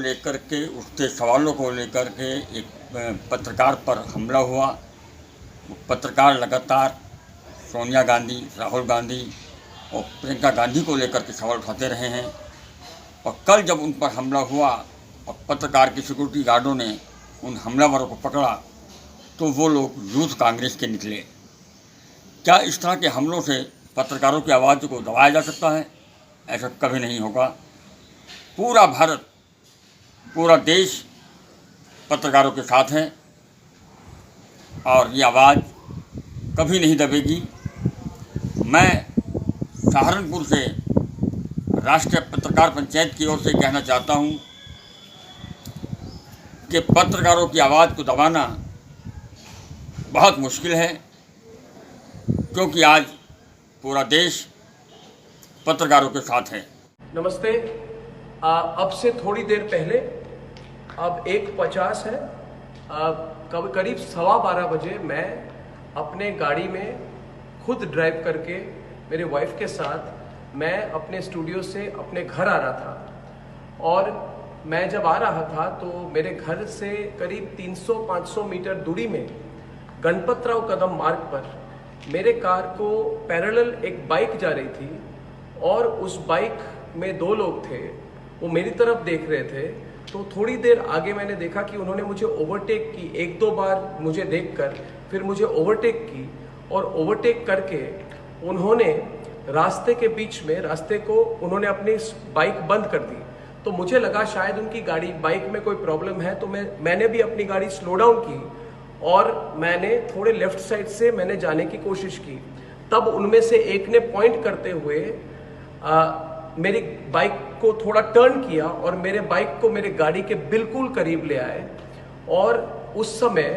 लेकर के, उठते सवालों को लेकर के एक पत्रकार पर हमला हुआ। पत्रकार लगातार सोनिया गांधी, राहुल गांधी और प्रियंका गांधी को लेकर के सवाल उठाते रहे हैं। और कल जब उन पर हमला हुआ और पत्रकार की सिक्योरिटी गार्डों ने उन हमलावरों को पकड़ा तो वो लोग यूथ कांग्रेस के निकले। क्या इस तरह के हमलों से पत्रकारों की आवाज़ को दबाया जा सकता है? ऐसा कभी नहीं होगा। पूरा भारत, पूरा देश पत्रकारों के साथ है और ये आवाज़ कभी नहीं दबेगी। मैं सहारनपुर से राष्ट्रीय पत्रकार पंचायत की ओर से कहना चाहता हूँ कि पत्रकारों की आवाज़ को दबाना बहुत मुश्किल है, क्योंकि आज पूरा देश पत्रकारों के साथ है। नमस्ते। अब से थोड़ी देर पहले, अब 1:50 है, करीब 12:15 बजे मैं अपने गाड़ी में खुद ड्राइव करके मेरे वाइफ के साथ मैं अपने स्टूडियो से अपने घर आ रहा था। और मैं जब आ रहा था तो मेरे घर से करीब 300-500 मीटर दूरी में गणपतराव कदम मार्ग पर मेरे कार को पैरेलल एक बाइक जा रही थी और उस बाइक में 2 लोग थे। वो मेरी तरफ देख रहे थे। तो थोड़ी देर आगे मैंने देखा कि उन्होंने मुझे ओवरटेक की। 1-2 बार मुझे देखकर फिर मुझे ओवरटेक की और ओवरटेक करके उन्होंने रास्ते के बीच में रास्ते को उन्होंने अपनी बाइक बंद कर दी। तो मुझे लगा शायद उनकी गाड़ी बाइक में कोई प्रॉब्लम है, तो मैंने भी अपनी गाड़ी स्लो डाउन की और मैंने थोड़े लेफ्ट साइड से मैंने जाने की कोशिश की। तब उनमें से एक ने पॉइंट करते हुए मेरी बाइक को थोड़ा टर्न किया और मेरे बाइक को मेरे गाड़ी के बिल्कुल करीब ले आए। और उस समय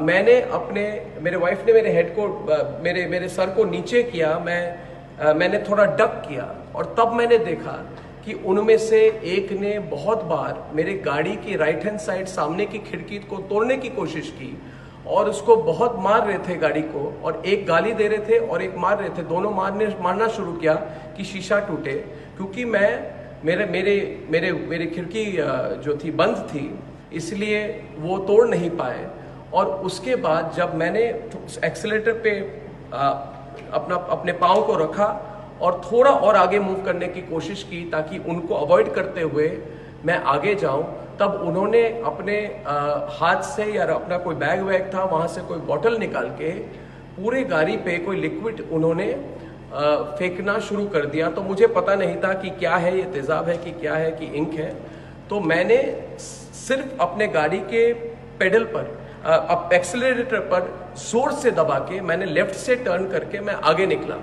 मैंने मेरे वाइफ ने मेरे हेड को मेरे सर को नीचे किया। मैंने थोड़ा डक किया और तब मैंने देखा कि उनमें से एक ने बहुत बार मेरे गाड़ी की राइट हैंड साइड सामने की खिड़की को तोड़ने की कोशिश की और उसको बहुत मार रहे थे गाड़ी को, और एक गाली दे रहे थे और एक मार रहे थे। दोनों मारना शुरू किया कि शीशा टूटे, क्योंकि मेरे खिड़की जो थी बंद थी, इसलिए वो तोड़ नहीं पाए। और उसके बाद जब मैंने एक्सीलेटर पे अपने पाँव को रखा और थोड़ा और आगे मूव करने की कोशिश की ताकि उनको अवॉइड करते हुए मैं आगे जाऊं, तब उन्होंने अपने हाथ से या अपना कोई बैग वैग था वहां से कोई बोतल निकाल के पूरे गाड़ी पे कोई लिक्विड उन्होंने फेंकना शुरू कर दिया। तो मुझे पता नहीं था कि क्या है, ये तेजाब है कि क्या है कि इंक है। तो मैंने सिर्फ अपने गाड़ी के पेडल पर एक्सेलरेटर पर जोर से दबा के मैंने लेफ्ट से टर्न करके मैं आगे निकला।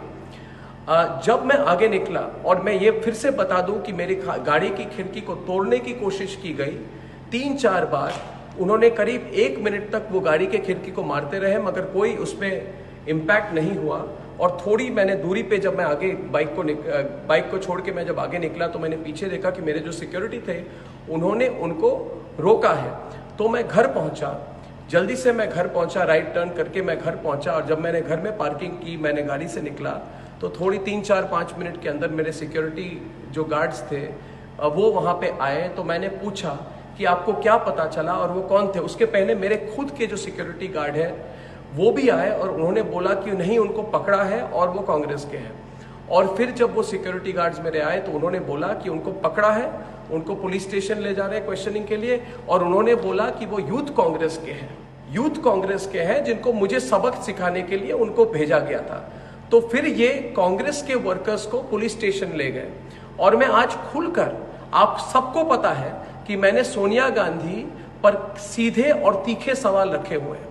जब मैं आगे निकला, और मैं ये फिर से बता दूं कि मेरी गाड़ी की खिड़की को तोड़ने की कोशिश की गई 3-4 बार। उन्होंने करीब 1 मिनट तक वो गाड़ी के खिड़की को मारते रहे, मगर कोई उसमें इम्पैक्ट नहीं हुआ। और थोड़ी मैंने दूरी पे जब मैं आगे बाइक को छोड़ के मैं जब आगे निकला तो मैंने पीछे देखा कि मेरे जो सिक्योरिटी थे उन्होंने उनको रोका है। तो मैं घर पहुंचा, जल्दी से मैं घर पहुंचा, राइट टर्न करके मैं घर पहुंचा। और जब मैंने घर में पार्किंग की, मैंने गाड़ी से निकला तो थोड़ी 3-4-5 मिनट के अंदर मेरे सिक्योरिटी जो गार्ड्स थे वो वहाँ पे आए। तो मैंने पूछा कि आपको क्या पता चला और वो कौन थे। उसके पहले मेरे खुद के जो सिक्योरिटी गार्ड है वो भी आए और उन्होंने बोला कि नहीं, उनको पकड़ा है और वो कांग्रेस के हैं। और फिर जब वो सिक्योरिटी गार्ड्स मेरे आए तो उन्होंने बोला कि उनको पकड़ा है, उनको पुलिस स्टेशन ले जा रहे हैं क्वेश्चनिंग के लिए। और उन्होंने बोला कि वो यूथ कांग्रेस के हैं, यूथ कांग्रेस के हैं जिनको मुझे सबक सिखाने के लिए उनको भेजा गया था। तो फिर ये कांग्रेस के वर्कर्स को पुलिस स्टेशन ले गए। और मैं आज खुलकर, आप सबको पता है कि मैंने सोनिया गांधी पर सीधे और तीखे सवाल रखे हुए हैं,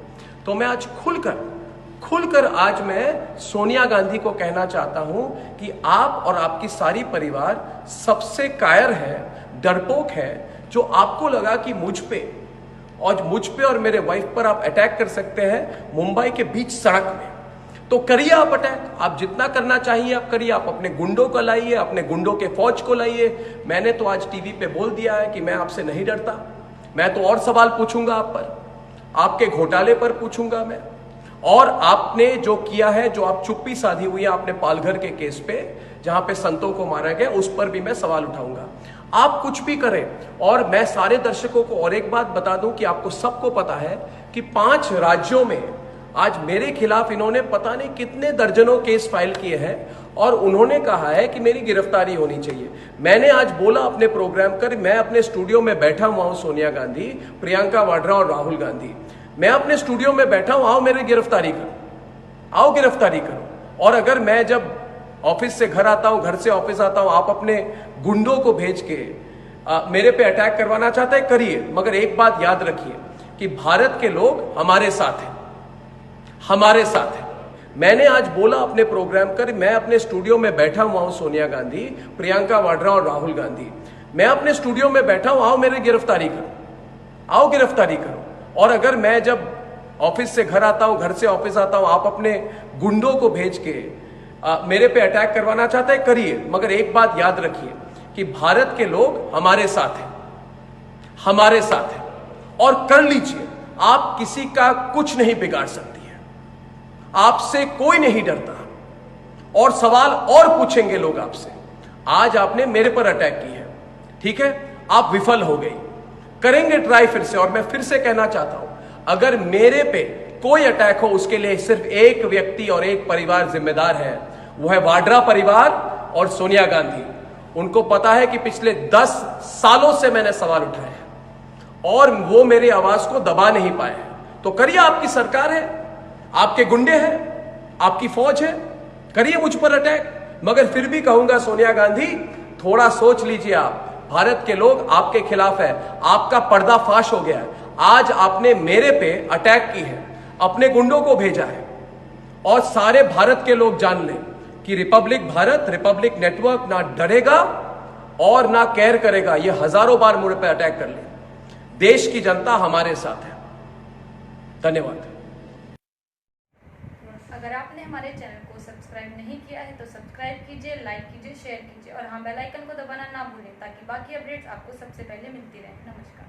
तो मैं आज खुलकर आज मैं सोनिया गांधी को कहना चाहता हूं कि आप और आपकी सारी परिवार सबसे कायर है, डरपोक है, जो आपको लगा कि मुझ पे और मेरे वाइफ पर आप अटैक कर सकते हैं मुंबई के बीच सड़क में। तो करिए आप अटैक, आप जितना करना चाहिए आप करिए। आप अपने गुंडों को लाइए, अपने गुंडों के फौज को लाइए। मैंने तो आज टीवी पे बोल दिया है कि मैं आपसे नहीं डरता। मैं तो और सवाल पूछूंगा आप पर, आपके घोटाले पर पूछूंगा मैं, और आपने जो किया है, जो आप चुप्पी साधी हुई है आपने पालघर के केस पे जहां पे संतों को मारा गया, उस पर भी मैं सवाल उठाऊंगा। आप कुछ भी करें। और मैं सारे दर्शकों को और एक बात बता दूं कि आपको सबको पता है कि 5 राज्यों में आज मेरे खिलाफ इन्होंने पता नहीं कितने दर्जनों केस फाइल किए हैं और उन्होंने कहा है कि मेरी गिरफ्तारी होनी चाहिए। मैंने आज बोला अपने प्रोग्राम कर, मैं अपने स्टूडियो में बैठा हुआ हूं सोनिया गांधी, प्रियंका वाड्रा और राहुल गांधी, मैं अपने स्टूडियो में बैठा हूं, आओ मेरी गिरफ्तारी करो, आओ गिरफ्तारी करो। और अगर मैं जब ऑफिस से घर आता हूं, घर से ऑफिस आता हूं, आप अपने गुंडों को भेज के मेरे पे अटैक करवाना चाहते हैं, करिए, मगर एक बात याद रखिए कि भारत के लोग हमारे साथ हैं, हमारे साथ हैं। मैंने आज बोला अपने प्रोग्राम कर, मैं अपने स्टूडियो में बैठा हुआ हूं सोनिया गांधी, प्रियंका वाड्रा और राहुल गांधी, मैं अपने स्टूडियो में बैठा हूं, आओ मेरी गिरफ्तारी करो, आओ गिरफ्तारी करो। और अगर मैं जब ऑफिस से घर आता हूं, घर से ऑफिस आता हूं, आप अपने गुंडों को भेज के मेरे पे अटैक करवाना चाहते हैं, करिए, मगर एक बात याद रखिए कि भारत के लोग हमारे साथ हैं, हमारे साथ हैं। और कर लीजिए, आप किसी का कुछ नहीं बिगाड़ सकती है, आपसे कोई नहीं डरता और सवाल और पूछेंगे लोग आपसे। आज आपने मेरे पर अटैक की है, ठीक है, आप विफल हो गई, करेंगे ट्राई फिर से। और मैं फिर से कहना चाहता हूं, अगर मेरे पे कोई अटैक हो उसके लिए सिर्फ एक व्यक्ति और एक परिवार जिम्मेदार है, वो है वाड्रा परिवार और सोनिया गांधी। उनको पता है कि पिछले 10 सालों से मैंने सवाल उठाए हैं और वो मेरी आवाज को दबा नहीं पाए। तो करिए, आपकी सरकार है, आपके गुंडे हैं, आपकी फौज है, करिए मुझ पर अटैक। मगर फिर भी कहूंगा सोनिया गांधी, थोड़ा सोच लीजिए। आप, भारत के लोग आपके खिलाफ है, आपका पर्दाफाश हो गया है। आज आपने मेरे पे अटैक की है, अपने गुंडों को भेजा है और सारे भारत के लोग जान लें कि रिपब्लिक भारत, रिपब्लिक नेटवर्क ना डरेगा और ना केयर करेगा। ये हजारों बार मुझ पे अटैक कर ले, देश की जनता हमारे साथ है। धन्यवाद। अगर आपने हमारे चैनल को सब्सक्राइब नहीं किया है तो सब्सक्राइब कीजिए, लाइक कीजिए, शेयर कीजिए और हाँ, बेल आइकन को दबाना ना भूलें ताकि बाकी अपडेट्स आपको सबसे पहले मिलती रहें। नमस्कार।